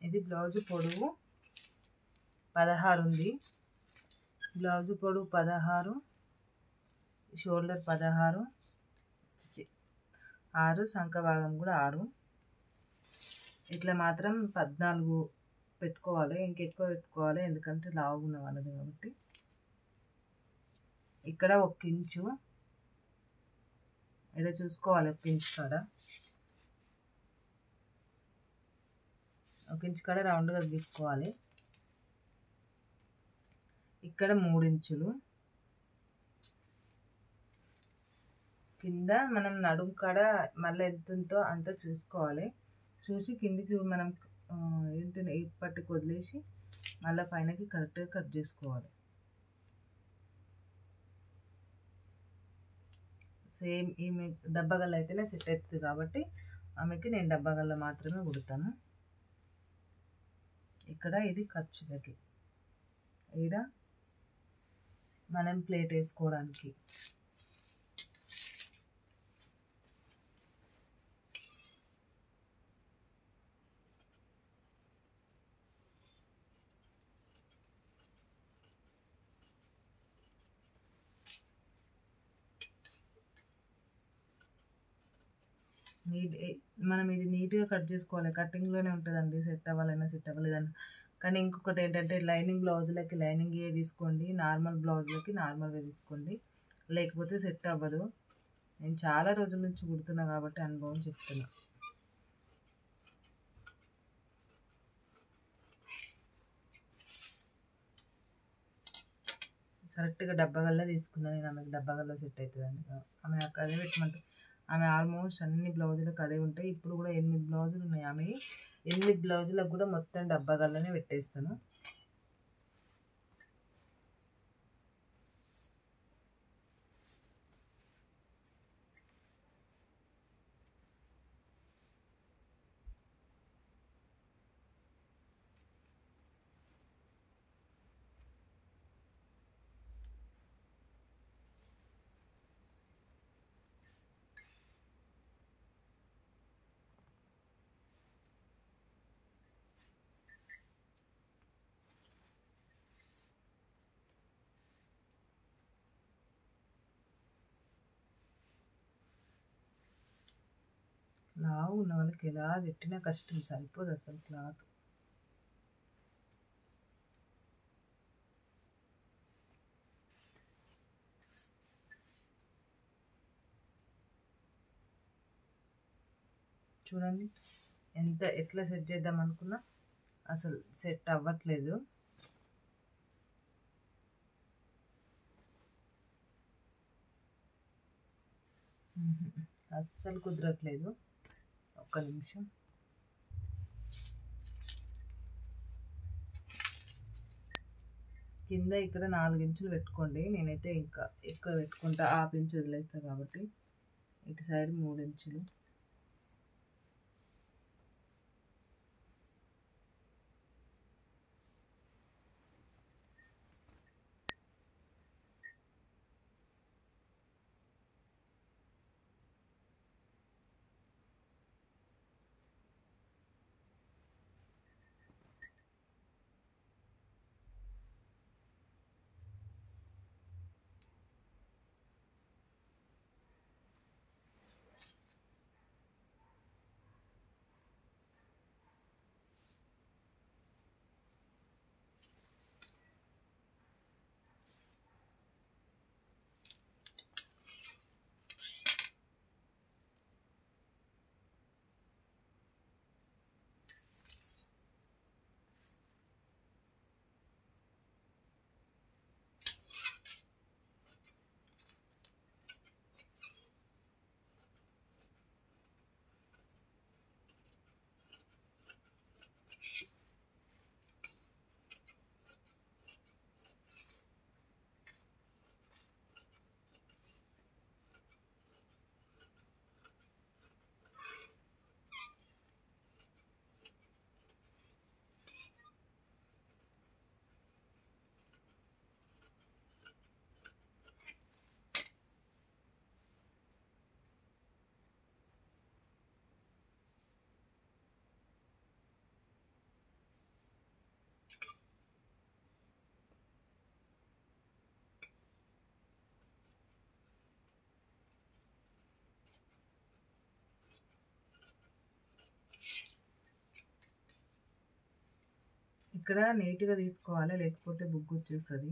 ఇది బ్లౌజ్ పొడవు 16 ఉంది. బ్లౌజ్ పొడవు 16, షోల్డర్ 16, 6, సంఖ భాగం కూడా 6. ఇట్లా మాత్రం 14 పెట్టుకోవాలి, ఇంకెక్కువ పెట్టుకోవాలి ఎందుకంటే లావుగా ఉన్న వాళ్ళది కాబట్టి. ఇక్కడ 1 ఇంచు ఇలా చూసుకోవాలి, 1 ఇంచు కాడ 1 ఇంచు కాడ రౌండ్గా గీసుకోవాలి. ఇక్కడ 3 ఇంచులు కింద మనం నడుం కాడ మళ్ళీ ఎంత ఉందో అంత చూసుకోవాలి. చూసి కిందికి మనం ఏంటి పట్టుకు వదిలేసి మళ్ళీ పైనకి కరెక్ట్గా కట్ చేసుకోవాలి. సేమ్ ఈమె డబ్బగల్ల అయితేనే సెట్ అవుతుంది కాబట్టి ఆమెకి నేను డబ్బగల్ల మాత్రమే కుడతాను. ఇక్కడ ఇది ఖర్చులకి, ఈడ మనం ప్లేట్ వేసుకోవడానికి. మనం ఇది నీట్గా కట్ చేసుకోవాలి. కటింగ్లోనే ఉంటుందండి, సెట్ అవ్వాలన్నా సెట్ అవ్వలేదన్నా. కానీ ఇంకొకటి ఏంటంటే లైనింగ్ బ్లౌజులకి లైనింగ్ తీసుకోండి, నార్మల్ బ్లౌజులకి నార్మల్గా తీసుకోండి, లేకపోతే సెట్ అవ్వదు. నేను చాలా రోజుల నుంచి కుడుతున్నా కాబట్టి అనుభవం చెప్తున్నా. కరెక్ట్గా డబ్బగల్లా తీసుకున్నాను నేను. ఆమెకు డబ్బగల్లా సెట్ అవుతుందండి. ఆమె అదే పెట్టమంటే ఆమె ఆల్మోస్ట్ అన్ని బ్లౌజులకు అదే ఉంటాయి. ఇప్పుడు కూడా 8 బ్లౌజులు ఉన్నాయి ఆమె. 8 బ్లౌజులకు కూడా మొత్తం డబ్బగల్లనే పెట్టేస్తాను. లావు ఉన్న వాళ్ళకి ఎలా పెట్టినా కష్టం, సరిపోదు అసలు క్లాత్. చూడండి ఎట్లా సెట్ చేద్దాం అనుకున్నా అసలు సెట్ అవ్వట్లేదు. అస్సలు కుదరట్లేదు. ఒక్క నిమిషం. కింద ఇక్కడ 4 ఇంచులు పెట్టుకోండి. నేనైతే ఇంకా ఎక్కువ పెట్టుకుంటా, 1/2 ఇంచు వదిలేస్తా కాబట్టి. ఇటు సైడ్ 3 ఇంచులు. ఇక్కడ నీట్గా తీసుకోవాలి, లేకపోతే బుగ్గు వచ్చేస్తుంది.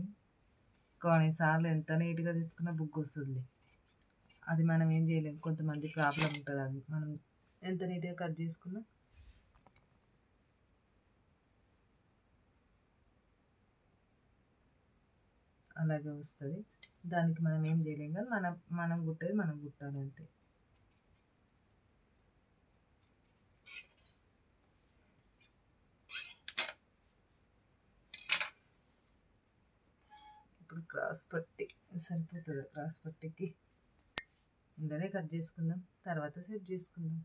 కొన్నిసార్లు ఎంత నీట్గా తీసుకున్నా బుగ్గు వస్తుంది. అది మనం ఏం చేయలేము, కొంతమంది ప్రాబ్లం ఉంటుంది. అది మనం ఎంత నీట్గా కట్ చేసుకున్నా అలాగే వస్తుంది. దానికి మనం ఏం చేయలేం, కానీ మనం కుట్టేది మనం కుట్టాలి అంతే. ఇప్పుడు క్రాస్ పట్టి సరిపోతుంది. క్రాస్ పట్టికి ఇందనే కట్ చేసుకుందాం, తర్వాత సెట్ చేసుకుందాం.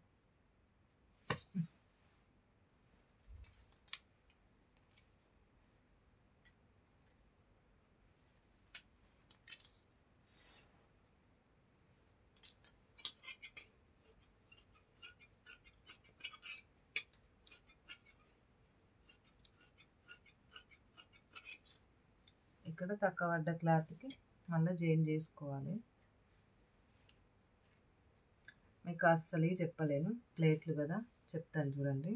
ఇక్కడ తక్కువ పడ్డ క్లాత్కి మళ్ళీ జాయిన్ చేసుకోవాలి. మీకు అస్సలు చెప్పలేను, ప్లేట్లు కదా చెప్తాను చూడండి.